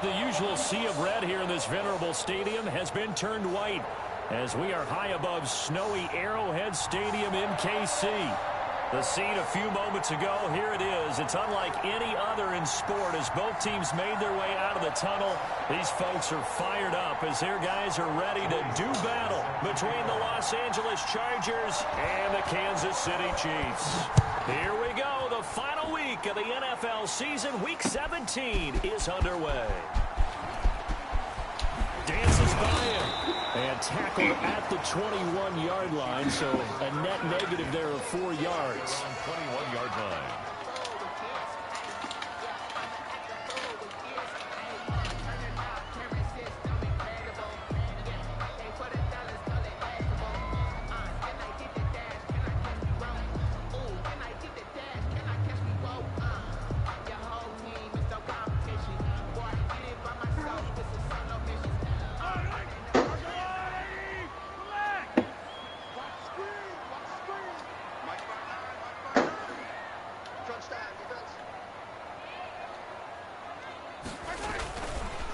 The usual sea of red here in this venerable stadium has been turned white as we are high above snowy Arrowhead Stadium in KC. The scene a few moments ago, here it is. It's unlike any other in sport as both teams made their way out of the tunnel. These folks are fired up as their guys are ready to do battle between the Los Angeles Chargers and the Kansas City Chiefs. Here we go. The final week of the NFL season, Week 17, is underway. Dances by him and tackled at the 21-yard line, so a net negative there of 4 yards. 21-yard line.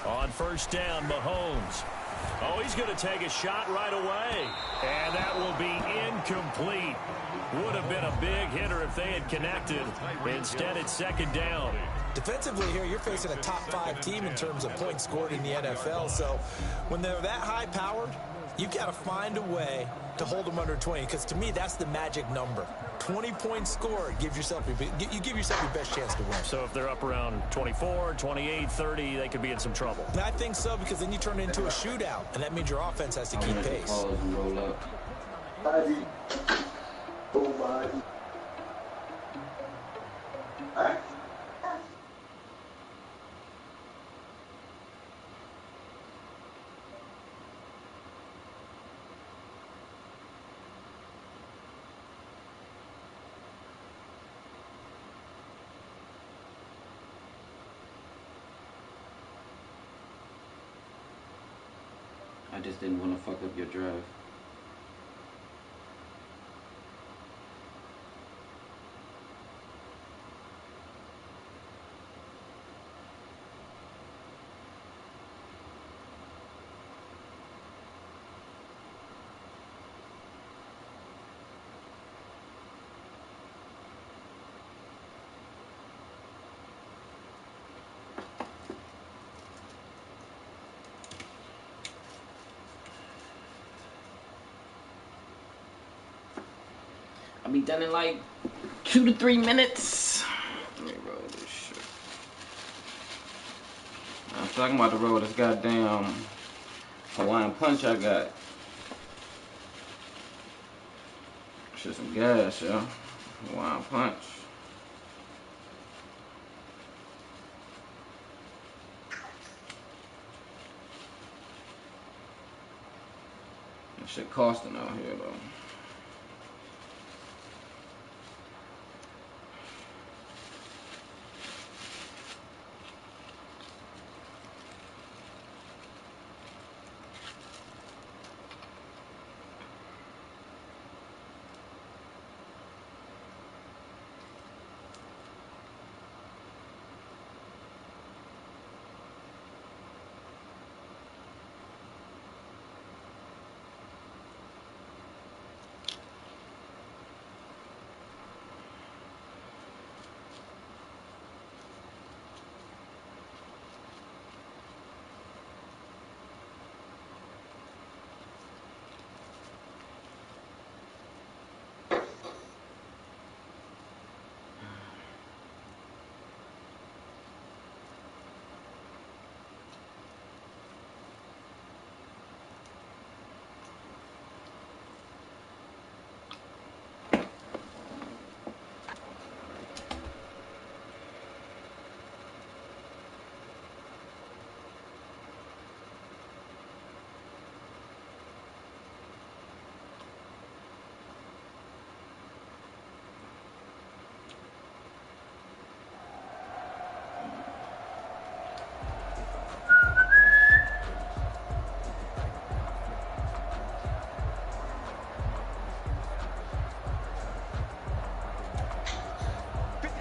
On first down, Mahomes. Oh, he's going to take a shot right away. And that will be incomplete. Would have been a big hitter if they had connected. Instead, it's second down. Defensively here, you're facing a top 5 team in terms of points scored in the NFL. So when they're that high-powered, you've got to find a way to hold them under 20. Because to me, that's the magic number. 20 points scored, you give yourself your best chance to win. So if they're up around 24, 28, 30, they could be in some trouble. And I think so, because then you turn it into a shootout, and that means your offense has to keep pace. I just didn't want to fuck up your drive. I'll be done in like 2 to 3 minutes. Let me roll this shit. I'm talking about the roll this goddamn Hawaiian punch I got. Shit, some gas, yo. Hawaiian punch. shit costing out here though.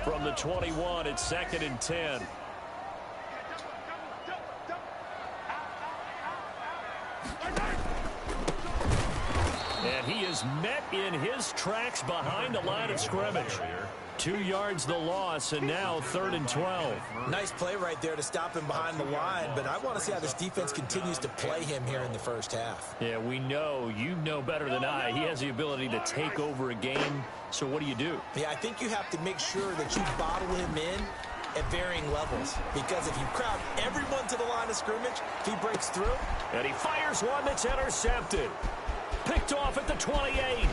From the 21, it's 2nd and 10. And he is met in his tracks behind the line of scrimmage. 2 yards the loss, and now 3rd and 12. Nice play right there to stop him behind the line, but I want to see how this defense continues to play him here in the first half. Yeah, we know, you know better than I, he has the ability to take over a game. So what do? Yeah, I think you have to make sure that you bottle him in at varying levels, because if you crowd everyone to the line of scrimmage, if he breaks through. And he fires one that's intercepted. Picked off at the 28.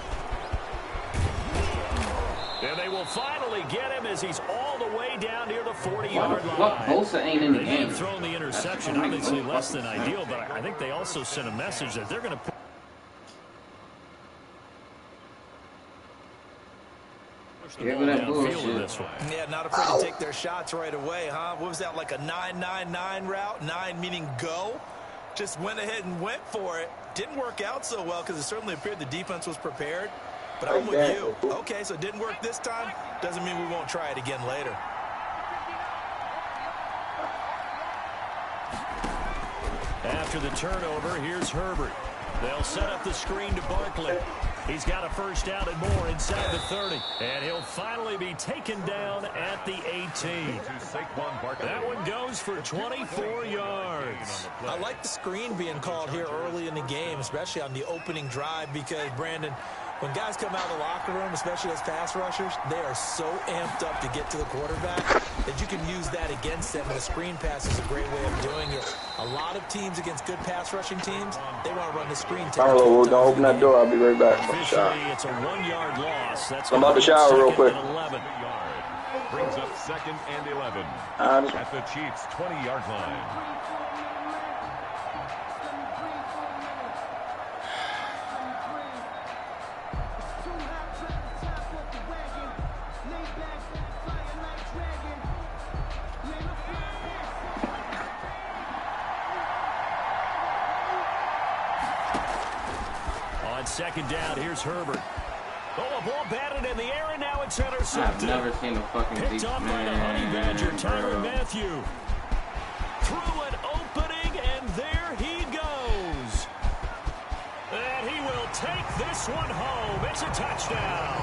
And they will finally get him as he's all the way down near the 40-yard line. What? Bosa ain't in the They game. have thrown the interception, obviously less than ideal, but I think they also sent a message that they're going to put. Yeah, not afraid to take their shots right away, huh? What was that, like a 9-9-9 route? 9 meaning go? Just went ahead and went for it. Didn't work out so well because it certainly appeared the defense was prepared. But I'm with you. Okay, so it didn't work this time. Doesn't mean we won't try it again later. After the turnover, here's Herbert. They'll set up the screen to Barkley. He's got a first down and more inside the 30. And he'll finally be taken down at the 18. That one goes for 24 yards. I like the screen being called here early in the game, especially on the opening drive, because, Brandon, when guys come out of the locker room, especially as pass rushers, they are so amped up to get to the quarterback that you can use that against them, and a screen pass is a great way of doing it. A lot of teams against good pass rushing teams, they want to run the screen. Carlo, don't open that door. I'll be right back. Officially, it's a 1-yard loss. That's I'm about to shower real quick. 11. Brings up 2nd and 11 at the Chiefs' 20-yard line. Second down, here's Herbert. Oh, a ball batted in the air, and now it's intercepted. I've never seen a fucking picked off by the Honey Badger, Tyrann Mathieu. Through an opening, and there he goes. And he will take this one home. It's a touchdown.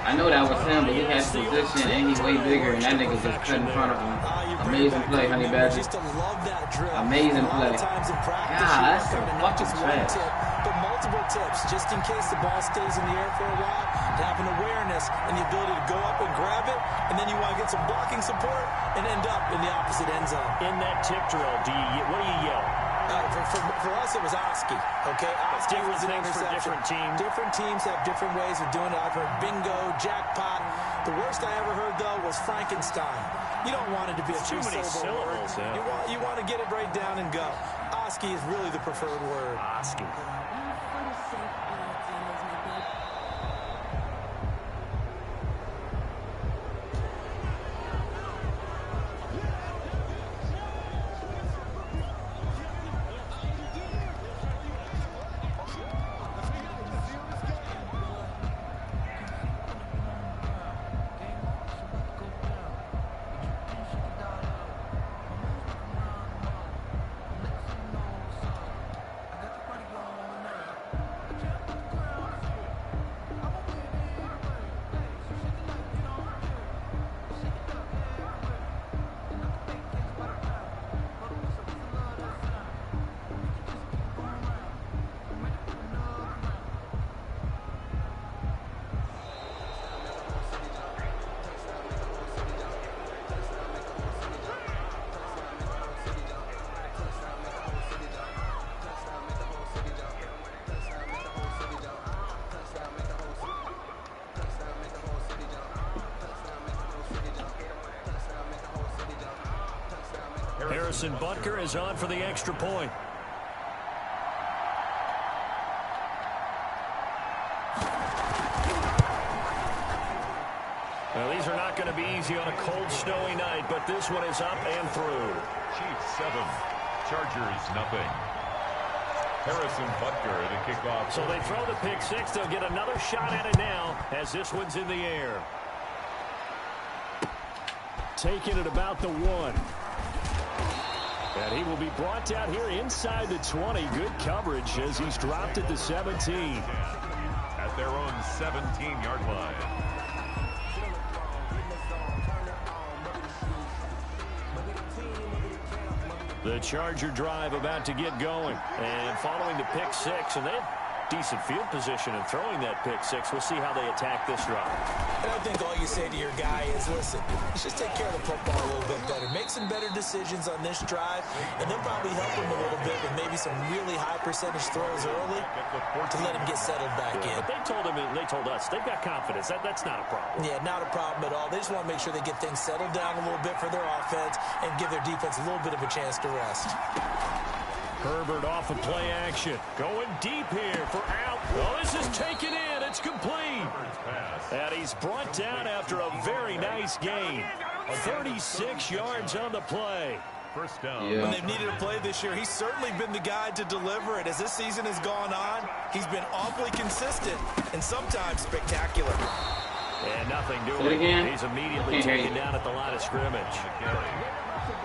I know that was him, but he has position and he's way bigger, and that nigga just cut in front of him. Amazing play, Honey Badger. Amazing play. God, that's some fucking trash. But multiple tips, just in case the ball stays in the air for a while, to have an awareness and the ability to go up and grab it, and then you want to get some blocking support and end up in the opposite end zone. In that tip drill, what do you yell? For us, it was Oski. Okay, Oski was an interception. Different teams have different ways of doing it. I've heard bingo, jackpot. The worst I ever heard, though, was Frankenstein. You don't want it to be a two-syllable word. You want to get it right down and go. Oski is really the preferred word. Oski. Harrison Butker is on for the extra point. Well, these are not going to be easy on a cold, snowy night, but this one is up and through. Chiefs 7, Chargers nothing. Harrison Butker to kick off. So they throw the pick six. They'll get another shot at it now as this one's in the air. Taking it about the 1. And he will be brought down here inside the 20. Good coverage as he's dropped at the 17. At their own 17-yard line. The Charger drive about to get going. And following the pick six, and they have decent field position in throwing that pick six. We'll see how they attack this drive. And I think all you say to your guy is, listen, let's just take care of the football a little bit better. Make some better decisions on this drive, and they'll probably help him a little bit with maybe some really high percentage throws early to let him get settled back in. But they told us they've got confidence. That's not a problem. Yeah, not a problem at all. They just want to make sure they get things settled down a little bit for their offense and give their defense a little bit of a chance to rest. Herbert off of play action. Going deep here for out. Oh, this is taken in. It's complete. And he's brought down after a very nice gain. 36 yards on the play. First down. When they've needed a play this year, he's certainly been the guy to deliver it. As this season has gone on, he's been awfully consistent and sometimes spectacular. And nothing doing. He's immediately taken down at the line of scrimmage.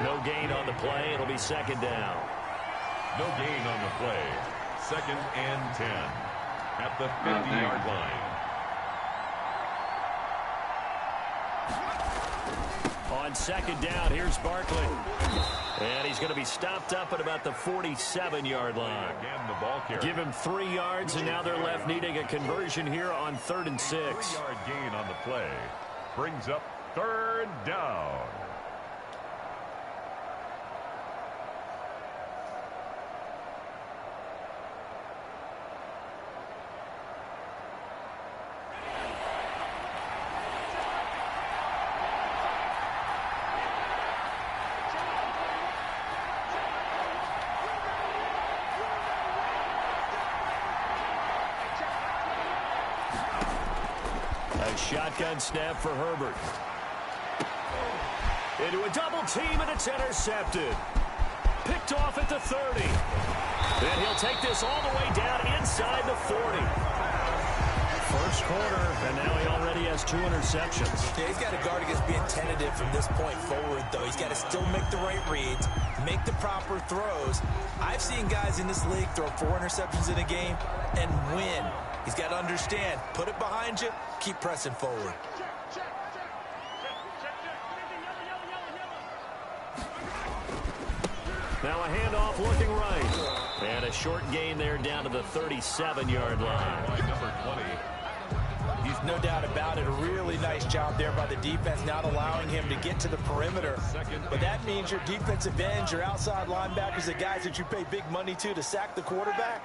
No gain on the play. It'll be second down. No gain on the play. Second and 10 at the 50-yard line. On second down, here's Barkley. And he's going to be stopped up at about the 47-yard line. Again, the ball carrier. Give him 3 yards, and now they're left needing a conversion here on 3rd and 6. 3-yard gain on the play. Brings up 3rd down. Shotgun snap for Herbert. Into a double team, and it's intercepted. Picked off at the 30. And he'll take this all the way down inside the 40. First quarter, and now he already has 2 interceptions. Yeah, he's got to guard against being tentative from this point forward, though. He's got to still make the right reads, make the proper throws. I've seen guys in this league throw 4 interceptions in a game and win. He's got to understand, put it behind you, keep pressing forward. Now a handoff looking right. And a short gain there down to the 37-yard line. Number 20. He's no doubt about it. A really nice job there by the defense, not allowing him to get to the perimeter. But that means your defensive ends, your outside linebackers, the guys that you pay big money to sack the quarterback,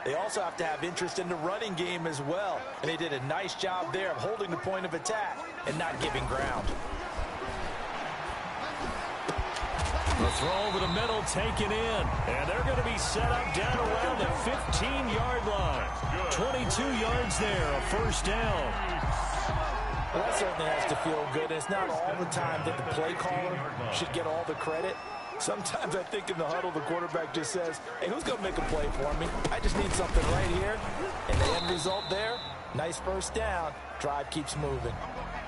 they also have to have interest in the running game as well. And they did a nice job there of holding the point of attack and not giving ground. The throw over the middle taken in. And they're going to be set up down around the 15-yard line. 22 yards there, a first down. Well, that certainly has to feel good. It's not all the time that the play caller should get all the credit. Sometimes I think in the huddle, the quarterback just says, hey, who's going to make a play for me? I just need something right here. And the end result there, nice first down. Drive keeps moving.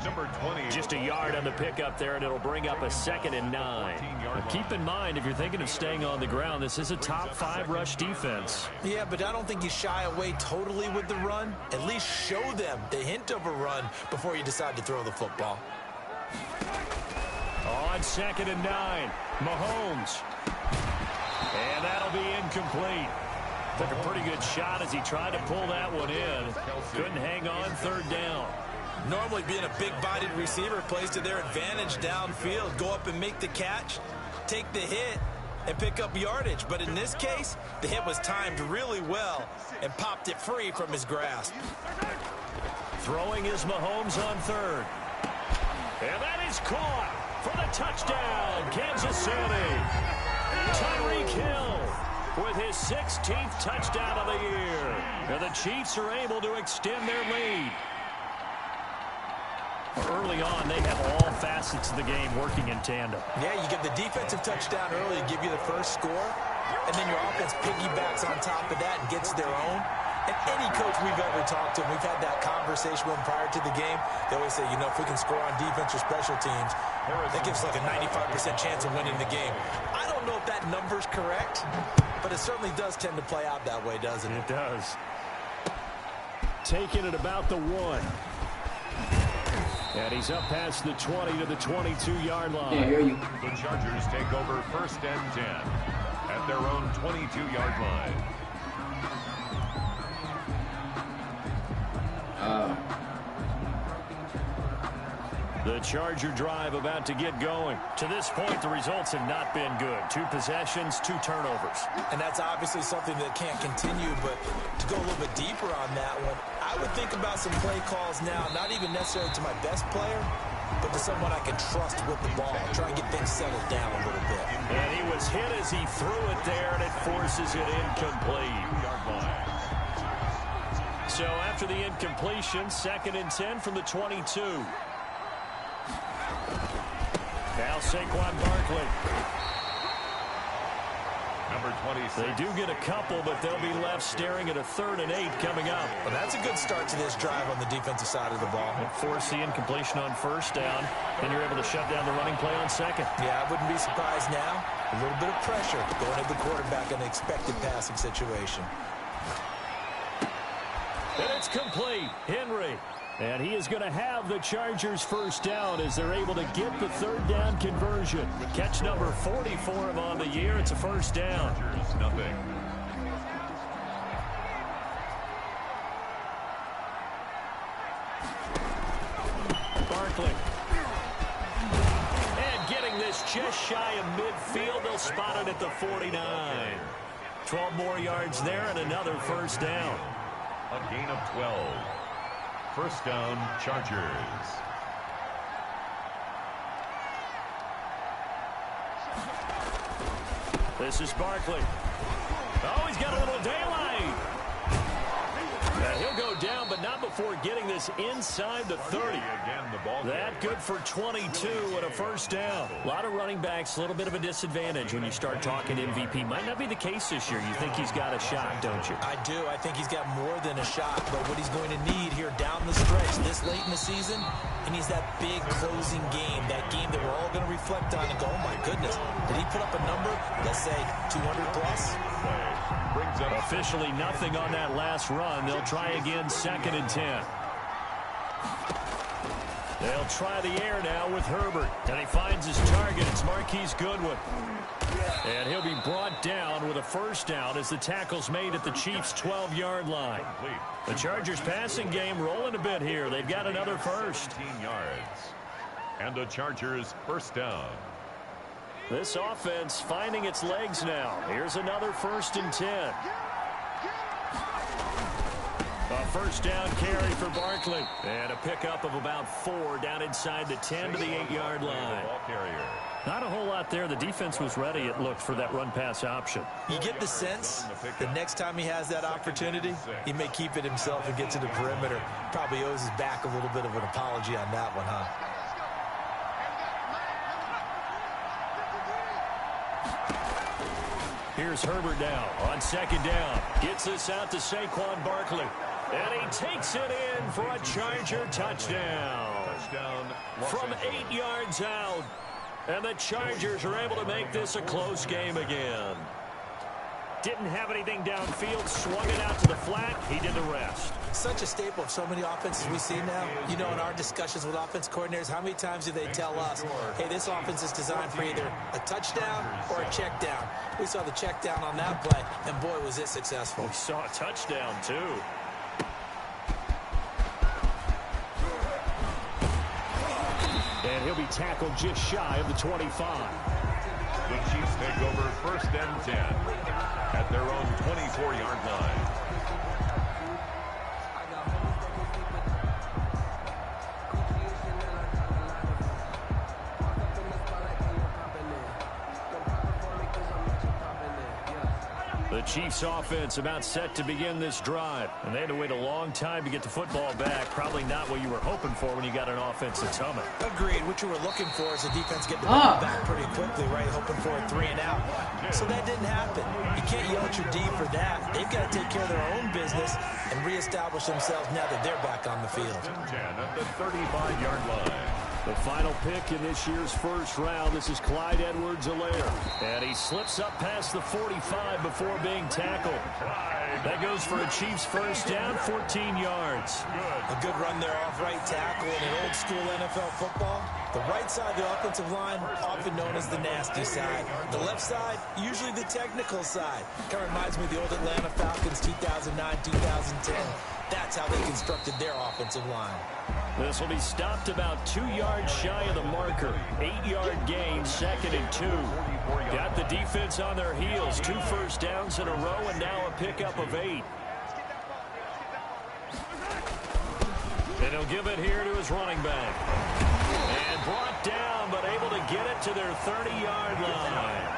Number 20. Just a yard on the pickup there, and it'll bring up a 2nd and 9. But keep in mind, if you're thinking of staying on the ground, this is a top 5 rush defense. Yeah, but I don't think you shy away totally with the run. At least show them the hint of a run before you decide to throw the football. On 2nd and 9, Mahomes. And that'll be incomplete. Took a pretty good shot as he tried to pull that one in. Couldn't hang on, 3rd down. Normally being a big-bodied receiver plays to their advantage downfield. Go up and make the catch, take the hit, and pick up yardage. But in this case, the hit was timed really well and popped it free from his grasp. Throwing is Mahomes on 3rd. And that is caught for the touchdown, Kansas City. Tyreek Hill with his 16th touchdown of the year. And the Chiefs are able to extend their lead. Early on, they have all facets of the game working in tandem. Yeah, you get the defensive touchdown early to give you the first score, and then your offense piggybacks on top of that and gets their own. And any coach we've ever talked to, and we've had that conversation with them prior to the game, they always say, you know, if we can score on defense or special teams, that gives like a 95% chance of winning the game. I don't know if that number's correct, but it certainly does tend to play out that way, doesn't it? It does. Taking it about the 1. And he's up past the 20 to the 22-yard line. Yeah, I hear you. The Chargers take over 1st and 10 at their own 22-yard line. The Charger drive about to get going. To this point, the results have not been good. 2 possessions, 2 turnovers. And that's obviously something that can't continue, but to go a little bit deeper on that one, I would think about some play calls now, not even necessarily to my best player, but to someone I can trust with the ball. Try and get things settled down a little bit. And he was hit as he threw it there, and it forces it incomplete. So after the incompletion, 2nd and 10 from the 22. Now Saquon Barkley. Number 26. They do get a couple, but they'll be left staring at a 3rd and 8 coming up. Well, that's a good start to this drive on the defensive side of the ball. Force the incompletion on 1st down, and you're able to shut down the running play on 2nd. Yeah, I wouldn't be surprised now. A little bit of pressure going at the quarterback in an expected passing situation. And it's complete. Henry. And he is going to have the Chargers 1st down as they're able to get the 3rd down conversion. Catch number 44 of on the year. It's a 1st down. Chargers, nothing. Barkley. And getting this just shy of midfield. They'll spot it at the 49. 12 more yards there and another 1st down. A gain of 12. 1st down, Chargers. This is Barkley. Oh, he's got a little daylight. He'll go down, but not before getting this inside the 30. That good for 22 and a 1st down. A lot of running backs, a little bit of a disadvantage when you start talking MVP. Might not be the case this year. You think he's got a shot, don't you? I do. I think he's got more than a shot, but what he's going to need here down the stretch this late in the season, he needs that big closing game, that game that we're all going to reflect on and go, oh my goodness, did he put up a number, let's say 200 plus? Officially nothing on that last run. They'll try again 2nd and 10. They'll try the air now with Herbert. And he finds his target. It's Marquise Goodwin. And he'll be brought down with a 1st down as the tackle's made at the Chiefs' 12-yard line. The Chargers passing game rolling a bit here. They've got another 1st. 15 yards. And the Chargers 1st down. This offense finding its legs now. Here's another 1st and 10. A 1st down carry for Barkley. Barkley. And a pickup of about 4 down inside the 10 to the 8-yard line. Not a whole lot there. The defense was ready, it looked, for that run-pass option. You get the sense the next time he has that opportunity, he may keep it himself and get to the perimeter. Probably owes his back a little bit of an apology on that one, huh? Here's Herbert now on 2nd down. Gets this out to Saquon Barkley. And he takes it in for a Charger touchdown. From 8 yards out. And the Chargers are able to make this a close game again. Didn't have anything downfield, swung it out to the flat. He did the rest. Such a staple of so many offenses we see now. You know, in our discussions with offense coordinators, how many times do they tell us, hey, this offense is designed for either a touchdown or a check down. We saw the check down on that play, and boy, was it successful. We saw a touchdown, too. And he'll be tackled just shy of the 25. The Chiefs take over 1st and 10 at their own 24-yard line. The Chiefs offense about set to begin this drive. And they had to wait a long time to get the football back. Probably not what you were hoping for when you got an offense that's humming. Agreed. What you were looking for is the defense getting the ball back pretty quickly, right? Hoping for a 3 and out. So that didn't happen. You can't yell at your D for that. They've got to take care of their own business and reestablish themselves now that they're back on the field. 10 at the 35-yard line. The final pick in this year's first round, this is Clyde Edwards-Helaire. And he slips up past the 45 before being tackled. That goes for a Chiefs first down, 14 yards. A good run there off right tackle in an old school NFL football. The right side of the offensive line, often known as the nasty side. The left side, usually the technical side. Kind of reminds me of the old Atlanta Falcons 2009, 2010. That's how they constructed their offensive line. This will be stopped about 2 yards shy of the marker. 8-yard gain, 2nd and 2. Got the defense on their heels. 2 first downs in a row, and now a pickup of 8. And he'll give it here to his running back. And brought down, but able to get it to their 30-yard line.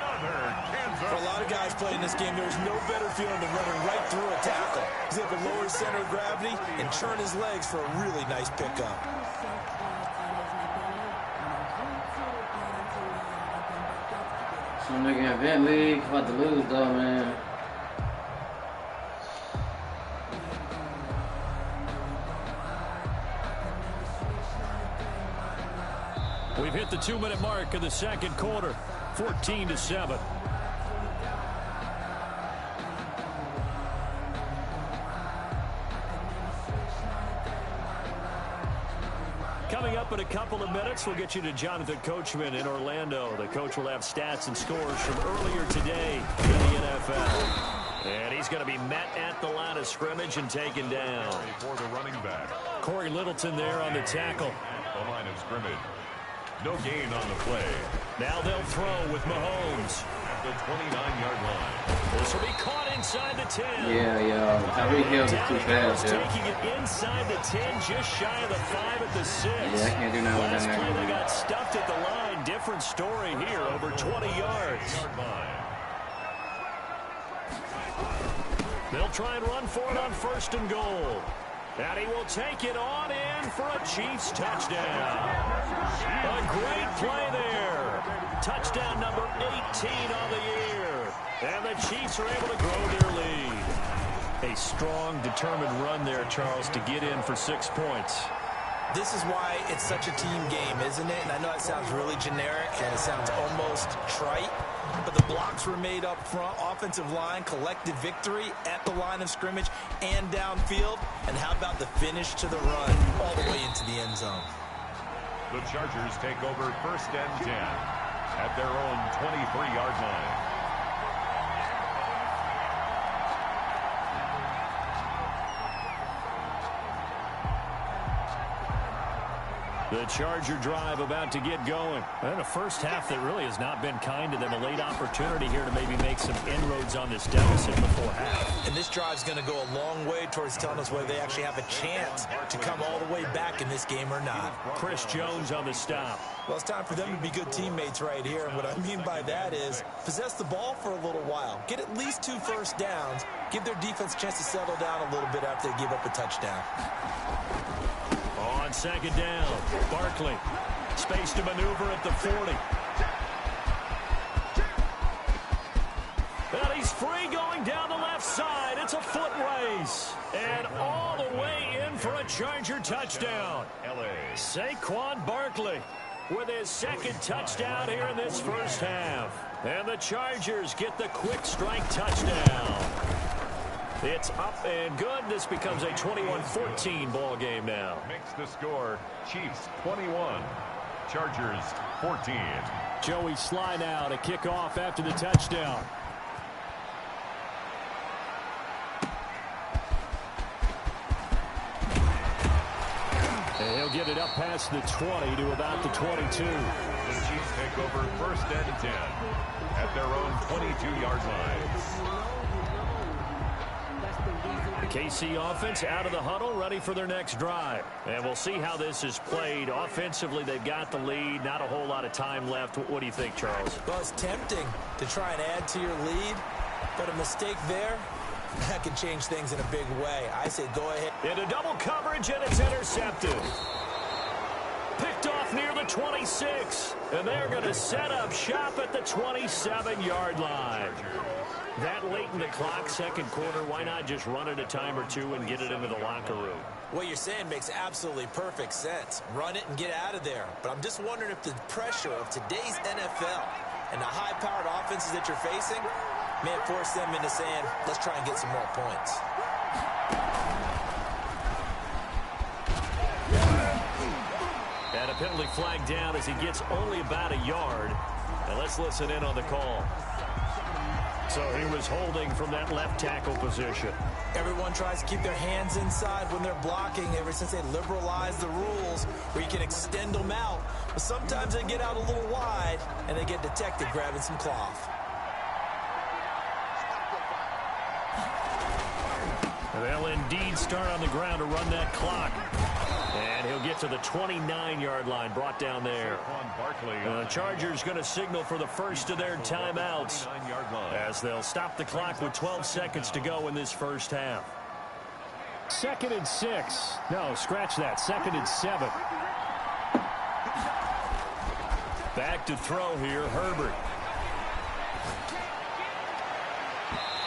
For a lot of guys playing this game, there's no better feeling than running right through a tackle. He's able to lower his center of gravity and churn his legs for a really nice pickup. Some nigga in Vent League about to lose though, man. We've hit the 2-minute mark of the second quarter. 14-7. Coming up in a couple of minutes, we'll get you to Jonathan Coachman in Orlando. The coach will have stats and scores from earlier today in the NFL. And he's going to be met at the line of scrimmage and taken down. For the running back. Corey Littleton there on the tackle. The line of scrimmage. No gain on the play. Now they'll throw with Mahomes. At the 29-yard line. This will be caught inside the 10. Yeah. Tyreek Hill is too fast, yeah. Taking it inside the 10, just shy of the 5 at the 6. Yeah, I can't do nothing with Last that. play they got stuffed at the line. Different story here, over 20 yards. They'll try and run for it on 1st and goal. And he will take it on in for a Chiefs touchdown. A great play there. Touchdown number 18 on the year. And the Chiefs are able to grow their lead. A strong, determined run there, Charles, to get in for 6 points. This is why it's such a team game, isn't it? And I know it sounds really generic and it sounds almost trite, but the blocks were made up front, offensive line, collective victory at the line of scrimmage and downfield. And how about the finish to the run all the way into the end zone? The Chargers take over 1st and 10 at their own 23-yard line. The Charger drive about to get going. And a first half that really has not been kind to them. A late opportunity here to maybe make some inroads on this deficit before half. And this drive's going to go a long way towards telling us whether they actually have a chance to come all the way back in this game or not. Chris Jones on the stop. Well, it's time for them to be good teammates right here. And what I mean by that is possess the ball for a little while. Get at least 2 first downs. Give their defense a chance to settle down a little bit after they give up a touchdown. On second down, Barkley. Space to maneuver at the 40. And he's free going down the left side. It's a foot race. And all the way in for a Charger touchdown. Saquon Barkley with his second touchdown here in this first half. And the Chargers get the quick strike touchdown. It's up and good. This becomes a 21-14 ball game now. Makes the score Chiefs 21, Chargers 14. Joey Sly now to kick off after the touchdown. And he'll get it up past the 20 to about the 22. The Chiefs take over first and 10 at their own 22-yard line. The KC offense out of the huddle, ready for their next drive. And we'll see how this is played. Offensively, they've got the lead. Not a whole lot of time left. What do you think, Charles? Well, it's tempting to try and add to your lead, but a mistake there, that can change things in a big way. I say go ahead. Into double coverage, and it's intercepted. Picked off near the 26. And they're going to set up shop at the 27-yard line. That late in the clock, second quarter, why not just run it a time or two and get it into the locker room? What you're saying makes absolutely perfect sense. Run it and get out of there. But I'm just wondering if the pressure of today's NFL and the high-powered offenses that you're facing may force them into saying, let's try and get some more points. And a penalty flag down as he gets only about a yard. And let's listen in on the call. So he was holding from that left tackle position. Everyone tries to keep their hands inside when they're blocking ever since they liberalized the rules where you can extend them out. But sometimes they get out a little wide and they get detected grabbing some cloth. They'll indeed start on the ground to run that clock. And he'll get to the 29-yard line, brought down there. The Chargers going to signal for the first of their timeouts as they'll stop the clock with 12 seconds to go in this first half. 2nd and 6. No, scratch that. 2nd and 7. Back to throw here, Herbert.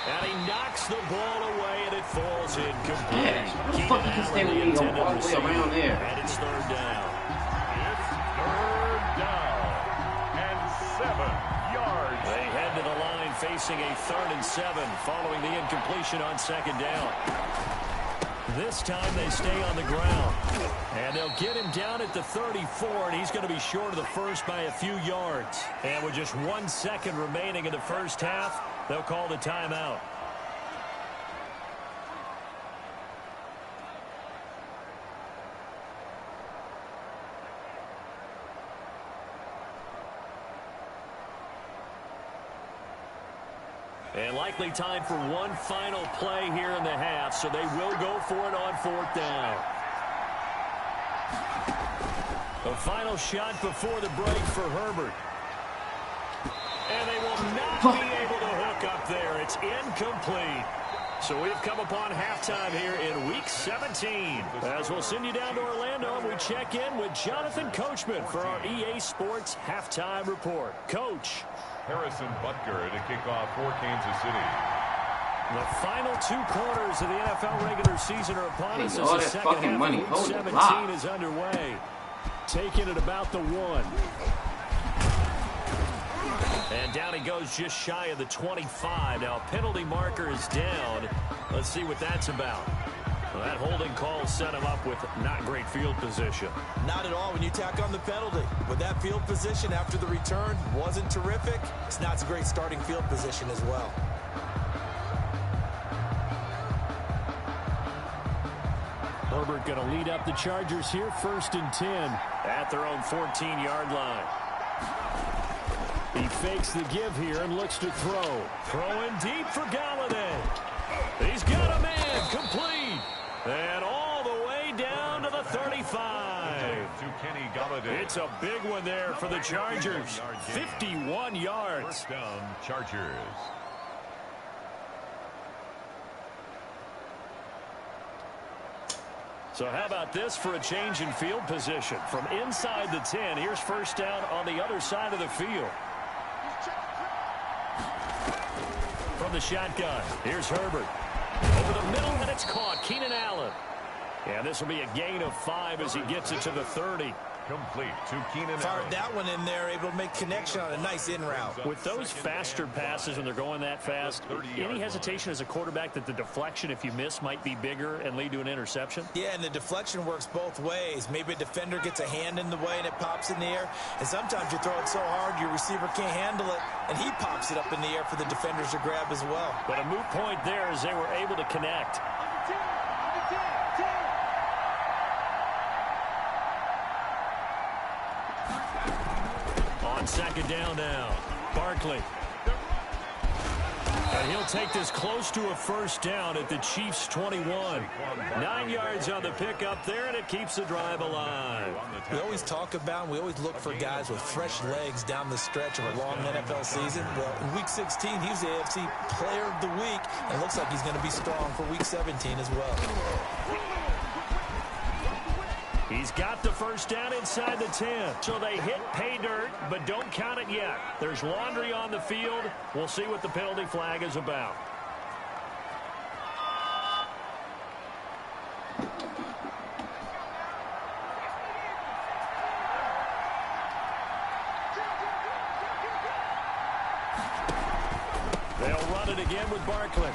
And he knocks the ball away, and it falls incomplete. Yeah, the fuck you can stay with me on all the way around there. And it's third down. It's third down and 7 yards. They head to the line facing a 3rd and 7 following the incompletion on second down. This time they stay on the ground. And they'll get him down at the 34, and he's going to be short of the first by a few yards. And with just 1 second remaining in the first half, they'll call the timeout. And likely time for one final play here in the half, so they will go for it on 4th down. A final shot before the break for Herbert. And they will not be able to hook up there. It's incomplete. So we've come upon halftime here in Week 17. As we'll send you down to Orlando, and we check in with Jonathan Coachman for our EA Sports Halftime Report. Coach. Harrison Butker to kick off for Kansas City. The final 2 quarters of the NFL regular season are upon us as all the that second fucking half money. of Week Holy 17 fuck. is underway. Taking it about the 1. And down he goes just shy of the 25. Now, penalty marker is down. Let's see what that's about. Well, that holding call set him up with not great field position. Not at all when you tack on the penalty. With that field position after the return wasn't terrific, it's not a great starting field position as well. Herbert going to lead up the Chargers here, 1st and 10 at their own 14-yard line. He fakes the give here and looks to throw. Throwing deep for Galladay. He's got a man, complete. And all the way down to the 35. It's a big one there for the Chargers. 51 yards. First down, Chargers. So how about this for a change in field position? From inside the 10, here's first down on the other side of the field. From the shotgun, here's Herbert. Over the middle, and it's caught. Keenan Allen. And this will be a gain of 5 as he gets it to the 30. Complete to Keenan Allen. Fired that one in there, able to make connection on a nice in route. With those faster passes when they're going that fast, any hesitation as a quarterback that the deflection, if you miss, might be bigger and lead to an interception? Yeah, and the deflection works both ways. Maybe a defender gets a hand in the way and it pops in the air. And sometimes you throw it so hard your receiver can't handle it, and he pops it up in the air for the defenders to grab as well. But a moot point there as they were able to connect. On second down now, Barkley. And he'll take this close to a first down at the Chiefs' 21. 9 yards on the pickup there, and it keeps the drive alive. We always talk about and we always look for guys with fresh legs down the stretch of a long NFL season. Well, in Week 16, he was the AFC Player of the Week, and it looks like he's going to be strong for Week 17 as well. He's got the first down inside the 10. So they hit pay dirt, but don't count it yet. There's laundry on the field. We'll see what the penalty flag is about. They'll run it again with Barkley.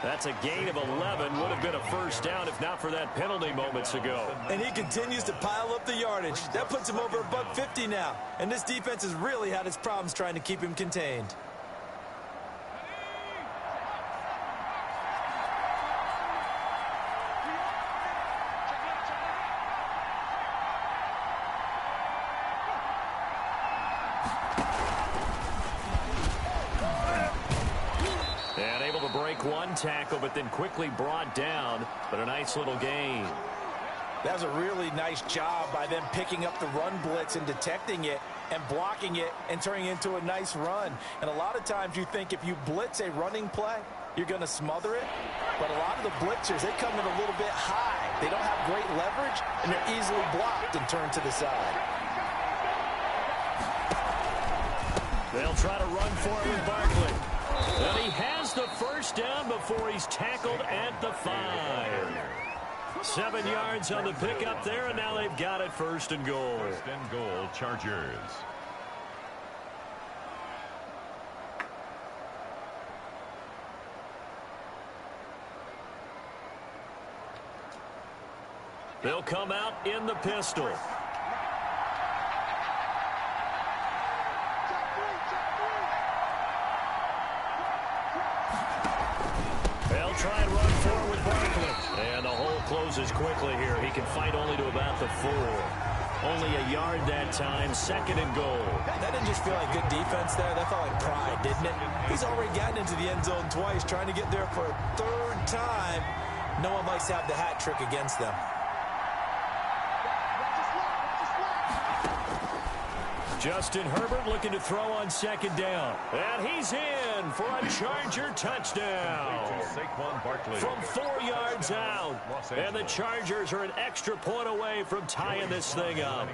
That's a gain of 11. Would have been a first down if not for that penalty moments ago. And he continues to pile up the yardage. That puts him over $150 now. And this defense has really had its problems trying to keep him contained. One tackle, but then quickly brought down, but a nice little gain. That was a really nice job by them picking up the run blitz and detecting it and blocking it and turning it into a nice run. And a lot of times you think if you blitz a running play, you're going to smother it. But a lot of the blitzers, they come in a little bit high. They don't have great leverage, and they're easily blocked and turned to the side. They'll try to run for it with Barkley. And he has the first down before he's tackled at the 5. 7 yards on the pickup there, and now they've got it first and goal. First and goal, Chargers. They'll come out in the pistol. They'll try and run forward with Barkley. And the hole closes quickly here. He can fight only to about the 4. Only a yard that time, second and goal. That didn't just feel like good defense there. That felt like pride, didn't it? He's already gotten into the end zone twice, trying to get there for a 3rd time. No one likes to have the hat trick against them. Justin Herbert looking to throw on second down. And he's in for a Charger touchdown. From 4 yards out. And the Chargers are an extra point away from tying this thing up.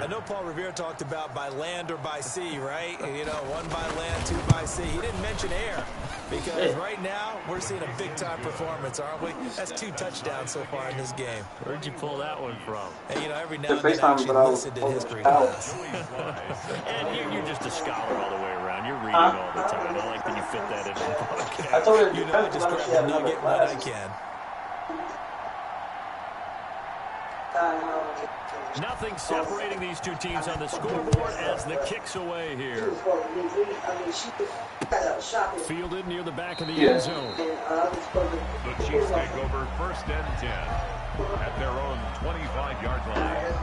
I know Paul Revere talked about by land or by sea, right? You know, 1 by land, 2 by sea. He didn't mention air. Because right now, we're seeing a big-time performance, aren't we? That's 2 touchdowns so far in this game. Where'd you pull that one from? And, you know, every now and then I actually listened in history class. And you're just a scholar all the way around. You're reading all the time. I like that you fit that into the podcast. I told you, You know, I just grab the nugget when I can. Nothing separating these two teams on the scoreboard as the kick's away here. Fielded near the back of the end zone. The Chiefs take over 1st and 10 at their own 25-yard line.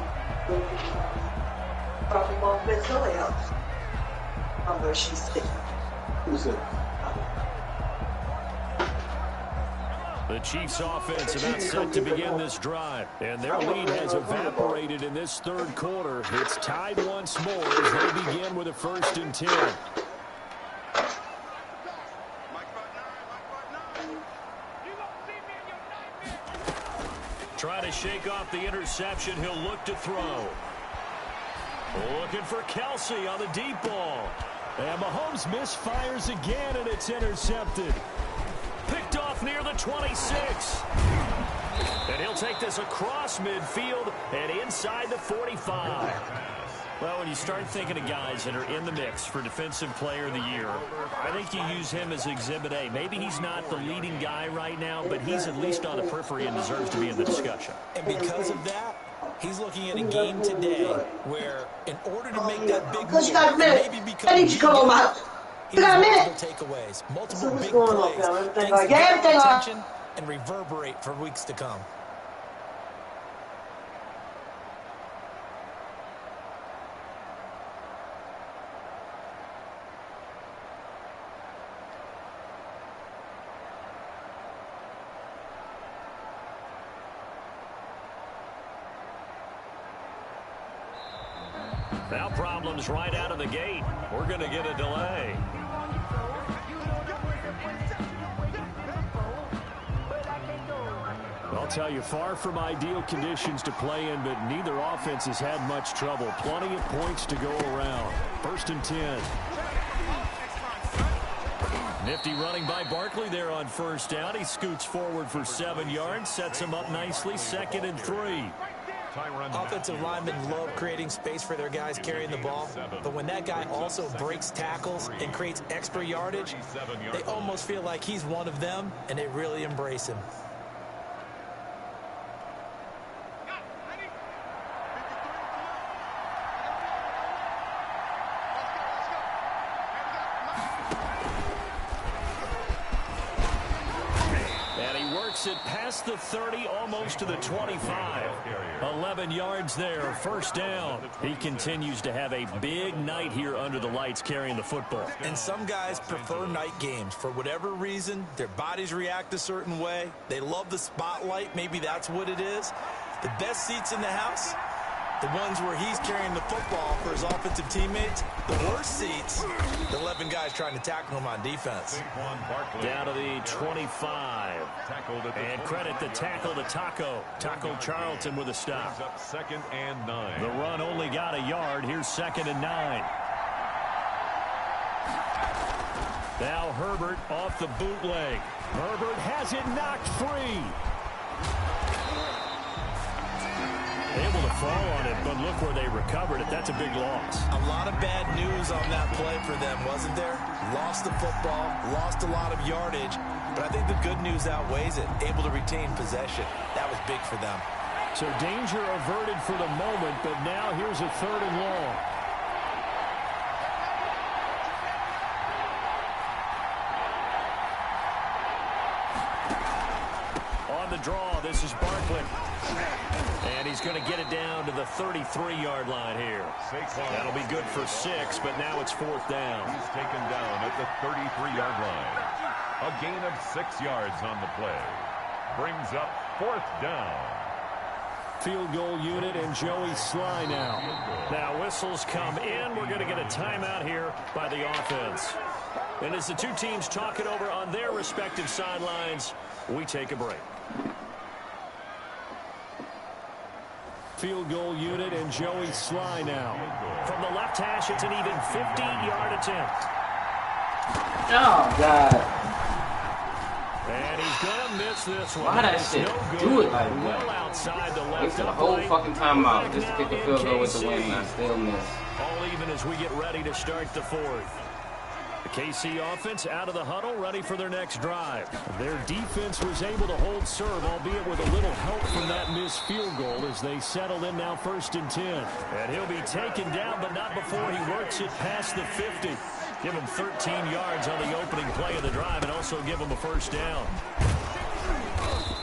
The Chiefs offense about set to begin this drive, and their lead has evaporated in this third quarter. It's tied once more as they begin with a 1st and 10. Trying to shake off the interception, he'll look to throw. Looking for Kelsey on the deep ball. And Mahomes misfires again, and it's intercepted. Picked off near the 26. And he'll take this across midfield and inside the 45. Well, when you start thinking of guys that are in the mix for Defensive Player of the Year, I think you use him as Exhibit A. Maybe he's not the leading guy right now, but he's at least on the periphery and deserves to be in the discussion. And because of that, he's looking at a game today where, in order to make that big move, maybe become he's multiple takeaways, multiple big plays, things that get attention and reverberate for weeks to come. Now problems right out of the gate. We're going to get a delay. I'll tell you, far from ideal conditions to play in, but neither offense has had much trouble. Plenty of points to go around. 1st and 10. Nifty running by Barkley there on 1st down. He scoots forward for 7 yards, sets him up nicely. 2nd and 3. Offensive linemen love creating space for their guys carrying the ball, but when that guy also breaks tackles and creates extra yardage, they almost feel like he's one of them, and they really embrace him. It past the 30, almost to the 25. 11 yards there, 1st down. He continues to have a big night here under the lights carrying the football. And some guys prefer night games. For whatever reason, their bodies react a certain way. They love the spotlight. Maybe that's what it is. The best seats in the house, the ones where he's carrying the football for his offensive teammates. The worst seats, the 11 guys trying to tackle him on defense. Down to the 25. And credit the tackle to Taco Charlton with a stop. 2nd and 9. The run only got a yard. Here's 2nd and 9. Now Herbert off the bootleg. Herbert has it knocked free. Able to fall on it, but look where they recovered it. That's a big loss. A lot of bad news on that play for them, wasn't there? Lost the football, lost a lot of yardage, but I think the good news outweighs it. Able to retain possession. That was big for them. So danger averted for the moment, but now here's a 3rd and long. On the draw, this is Barkley. And he's going to get it down to the 33-yard line here. That'll be good for 6, but now it's 4th down. He's taken down at the 33-yard line. A gain of 6 yards on the play. Brings up 4th down. Field goal unit and Joey Sly now. Now whistles come in. We're going to get a timeout here by the offense. And as the two teams talk it over on their respective sidelines, we take a break. Field goal unit and Joey Sly now. From the left hash, it's an even 50-yard attempt. Oh, God. And he's going to miss this one. Why that shit do it like that? Well outside the left. Wasted the whole fucking timeout just to kick a field goal with the win, and I still miss. All even as we get ready to start the 4th. The KC offense out of the huddle, ready for their next drive. Their defense was able to hold serve, albeit with a little help from that missed field goal as they settle in now 1st and 10. And he'll be taken down, but not before he works it past the 50. Give him 13 yards on the opening play of the drive and also give him a 1st down.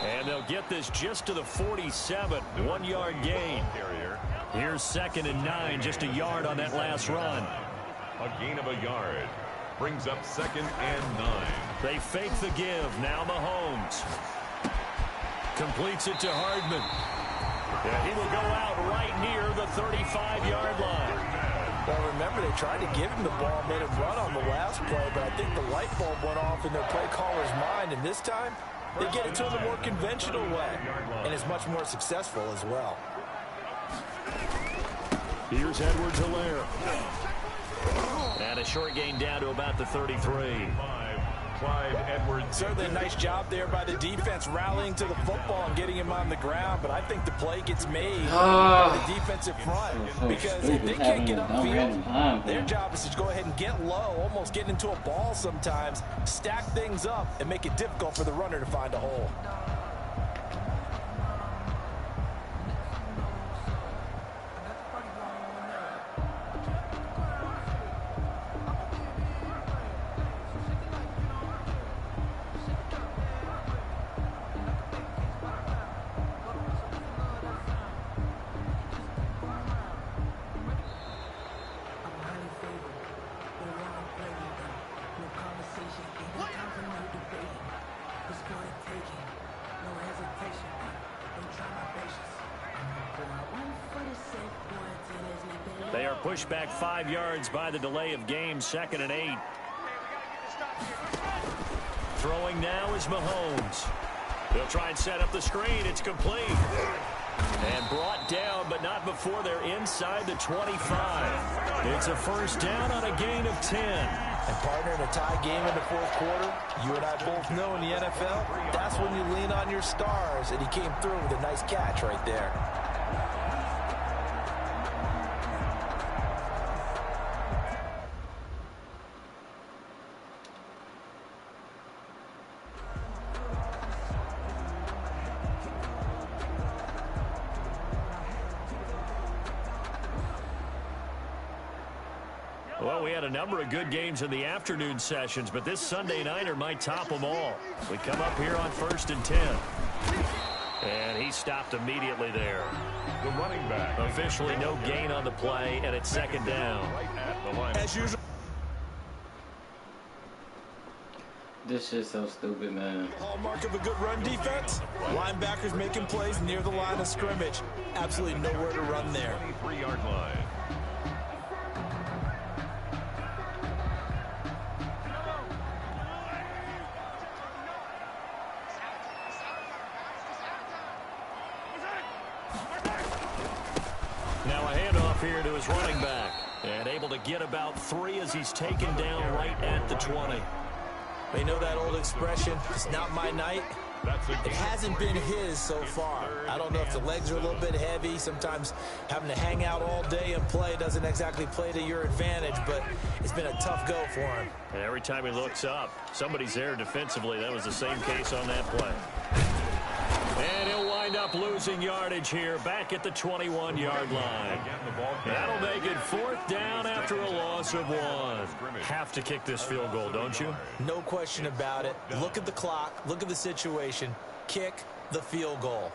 And they'll get this just to the 47, 1-yard gain. Here's 2nd and 9, just a yard on that last run. A gain of a yard. Brings up 2nd and 9. They fake the give. Now Mahomes. Completes it to Hardman. And he will go out right near the 35-yard line. Well, remember, they tried to give him the ball, made him run on the last play, but I think the light bulb went off in their play caller's mind, and this time, they get it to him the more conventional way, and it's much more successful as well. Here's Edwards-Helaire. And a short gain down to about the 33. Clyde Edwards. Certainly a nice job there by the defense rallying to the football and getting him on the ground, but I think the play gets made by the defensive front because if they can't get upfield, their job is to go ahead and get low, almost get into a ball sometimes, stack things up, and make it difficult for the runner to find a hole. They are pushed back 5 yards by the delay of game, 2nd and 8. Throwing now is Mahomes. They'll try and set up the screen. It's complete. And brought down, but not before they're inside the 25. It's a 1st down on a gain of 10. And partner, in a tie game in the 4th quarter, you and I both know in the NFL, that's when you lean on your stars, and he came through with a nice catch right there. Well, we had a number of good games in the afternoon sessions, but this Sunday nighter might top them all. We come up here on 1st and 10. And he stopped immediately there. The running back. Officially no gain on the play, and it's 2nd down. Right at the line. As usual. This shit's so stupid, man. Hallmark of a good run defense. Linebackers making plays near the line of scrimmage. Absolutely nowhere to run there. 23-yard line. Now a handoff here to his running back. And able to get about 3 as he's taken down right at the 20. They know that old expression, it's not my night. It hasn't been his so far. I don't know if the legs are a little bit heavy. Sometimes having to hang out all day and play doesn't exactly play to your advantage, but it's been a tough go for him. And every time he looks up, somebody's there defensively. That was the same case on that play. And he'll wind up losing yardage here back at the 21-yard line. That'll make it 4th down after a loss of 1. Have to kick this field goal, don't you? No question about it. Look at the clock. Look at the situation. Kick the field goal.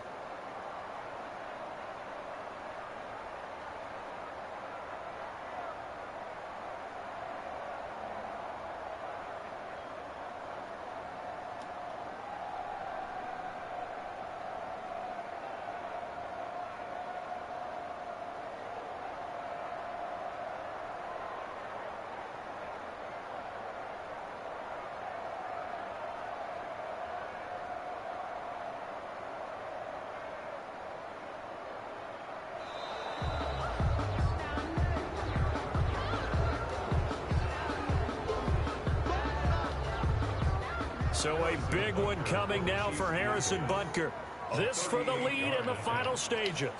So a big one coming now for Harrison Butker. This for the lead in the final stages.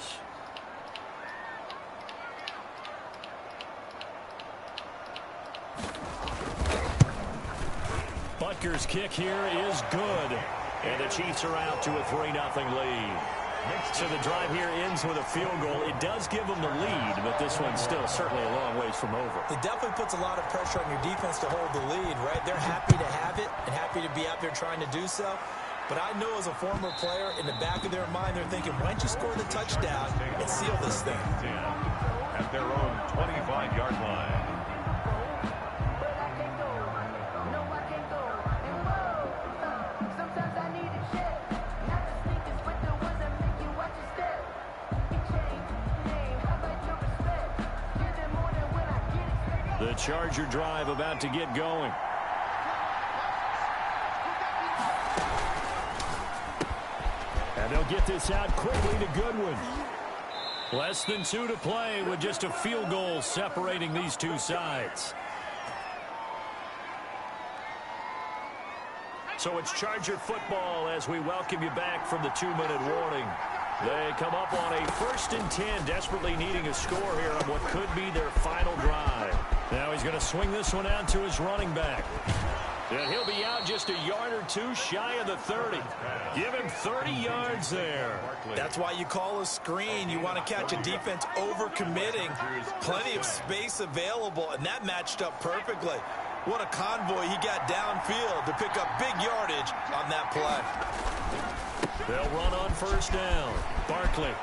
Kicker's kick here is good. And the Chiefs are out to a 3-0 lead. So the drive here ends with a field goal. It does give them the lead, but this one's still certainly a long ways from over. It definitely puts a lot of pressure on your defense to hold the lead, right? They're happy to have it and happy to be out there trying to do so. But I know as a former player, in the back of their mind, they're thinking, why don't you score the touchdown and seal this thing? At their own 25-yard line. The Charger drive about to get going. And they'll get this out quickly to Goodwin. Less than 2 to play with just a field goal separating these two sides. So it's Charger football as we welcome you back from the 2-minute warning. They come up on a 1st and 10, desperately needing a score here on what could be their final drive. Now he's going to swing this one out to his running back. And he'll be out just a yard or two shy of the 30. Give him 30 yards there. That's why you call a screen. You want to catch a defense over-committing. Plenty of space available, and that matched up perfectly. What a convoy he got downfield to pick up big yardage on that play. They'll run on 1st down. Barkley.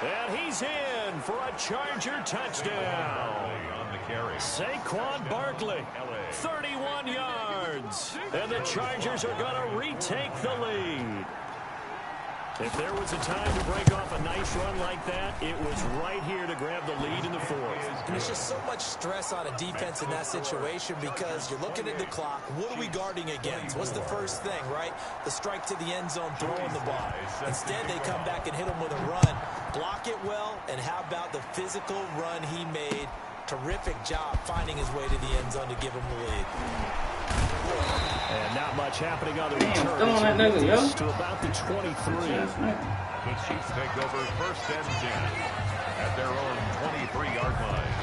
And he's in for a Charger touchdown. On the carry. Saquon Barkley, 31 yards. And the Chargers are going to retake the lead. If there was a time to break off a nice run like that, it was right here to grab the lead in the 4th. And there's just so much stress on a defense in that situation because you're looking at the clock. What are we guarding against? What's the first thing, right? The strike to the end zone, throwing the ball. Instead, they come back and hit him with a run. Block it well, and how about the physical run he made? Terrific job finding his way to the end zone to give him the lead. And not much happening on the return. To about the 23. The Chiefs take over 1st and 10 at their own 23-yard line.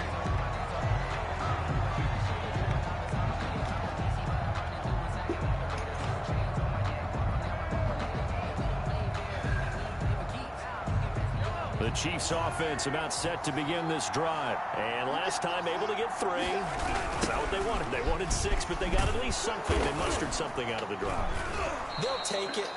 The Chiefs offense about set to begin this drive. And last time able to get 3. That's not what they wanted. They wanted 6, but they got at least something. They mustered something out of the drive. They'll take it.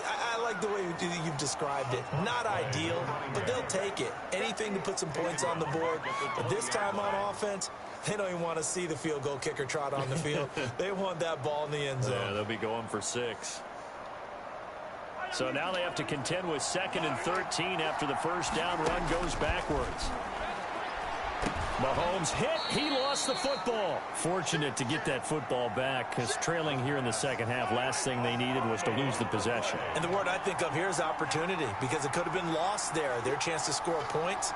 I like the way you've described it. Not ideal, but they'll take it. Anything to put some points on the board. But this time on offense, they don't even want to see the field goal kicker trot on the field. They want that ball in the end zone. Yeah, they'll be going for 6. So now they have to contend with 2nd and 13 after the 1st down run goes backwards. Mahomes hit. He lost the football. Fortunate to get that football back because trailing here in the 2nd half, last thing they needed was to lose the possession. And the word I think of here is opportunity because it could have been lost there, their chance to score points.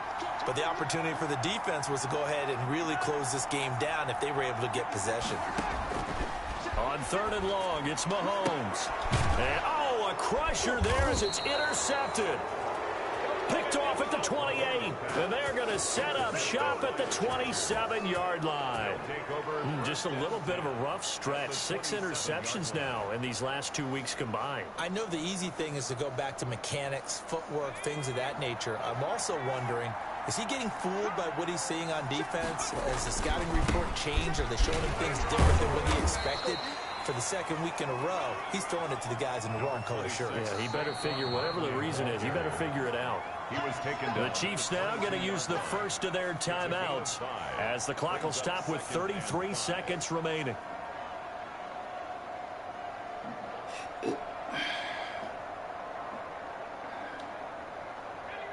But the opportunity for the defense was to go ahead and really close this game down if they were able to get possession. On 3rd and long, it's Mahomes. And, a crusher there as it's intercepted. Picked off at the 28. And they're going to set up shop at the 27-yard line. Just a little bit of a rough stretch. 6 interceptions now in these last 2 weeks combined. I know the easy thing is to go back to mechanics, footwork, things of that nature. I'm also wondering, is he getting fooled by what he's seeing on defense? Has the scouting report changed? Are they showing him things different than what he expected? For the 2nd week in a row, he's throwing it to the guys in the wrong color shirts. Yeah, he better figure, whatever the reason is, he better figure it out. He was taken down. The Chiefs now going to use the first of their timeouts as the clock will stop with 33 seconds remaining.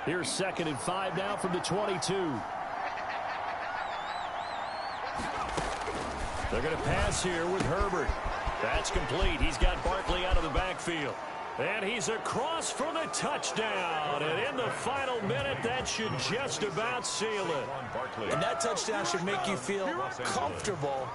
Here's 2nd and 5 now from the 22. They're going to pass here with Herbert. That's complete. He's got Barkley out of the backfield. And he's across for the touchdown. And in the final minute, that should just about seal it. And that touchdown should make you feel comfortable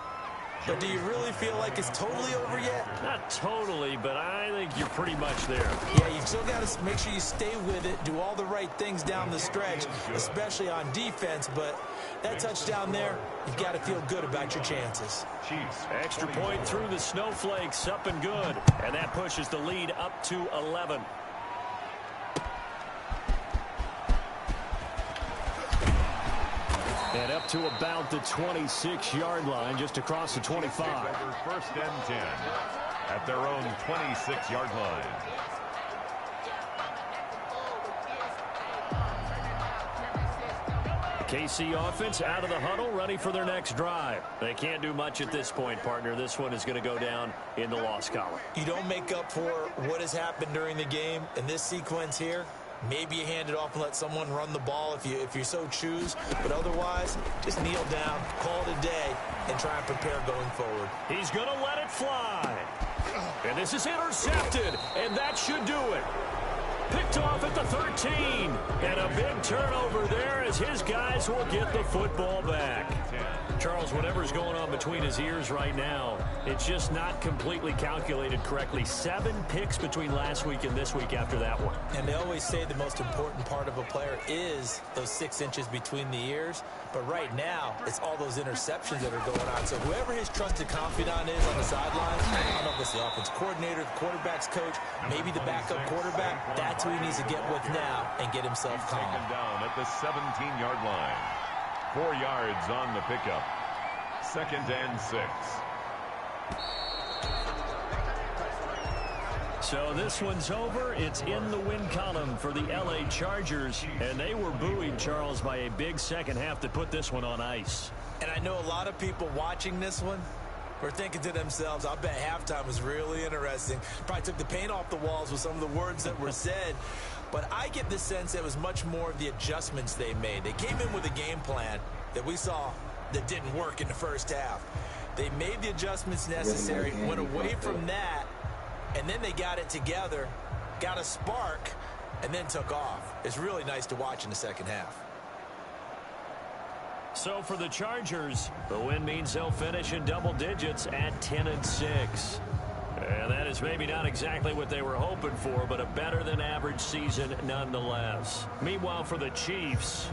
But do you really feel like it's totally over yet? Not totally, but I think you're pretty much there. Yeah, you've still got to make sure you stay with it, do all the right things down the stretch, especially on defense. But that touchdown there, you've got to feel good about your chances. Chiefs. Extra point through the snowflakes, up and good. And that pushes the lead up to 11. And up to about the 26-yard line, just across the 25. First and 10 at their own 26-yard line. The KC offense out of the huddle, ready for their next drive. They can't do much at this point, partner. This one is going to go down in the loss column. You don't make up for what has happened during the game in this sequence here. Maybe you hand it off and let someone run the ball if you so choose. But otherwise, just kneel down, call it a day, and try and prepare going forward. He's going to let it fly. And this is intercepted, and that should do it. Picked off at the 13. And a big turnover there as his guys will get the football back. Charles, whatever's going on between his ears right now, it's just not completely calculated correctly. 7 picks between last week and this week after that one. And they always say the most important part of a player is those 6 inches between the ears. But right now, it's all those interceptions that are going on. So whoever his trusted confidant is on the sidelines, I don't know if it's the offense coordinator, the quarterback's coach, maybe the backup quarterback, that's who he needs to get with now and get himself calm. Taken down at the 17-yard line. 4 yards on the pickup. 2nd and 6. So this one's over. It's in the win column for the LA Chargers. And they were buoyed, Charles, by a big second half that put this one on ice. And I know a lot of people watching this one were thinking to themselves, I bet halftime was really interesting. Probably took the paint off the walls with some of the words that were said. But I get the sense it was much more of the adjustments they made. They came in with a game plan that we saw that didn't work in the first half. They made the adjustments necessary, went away from that, and then they got it together, got a spark, and then took off. It's really nice to watch in the second half. So for the Chargers, the win means they'll finish in double digits at 10-6. And that is maybe not exactly what they were hoping for, but a better than average season nonetheless. Meanwhile, for the Chiefs,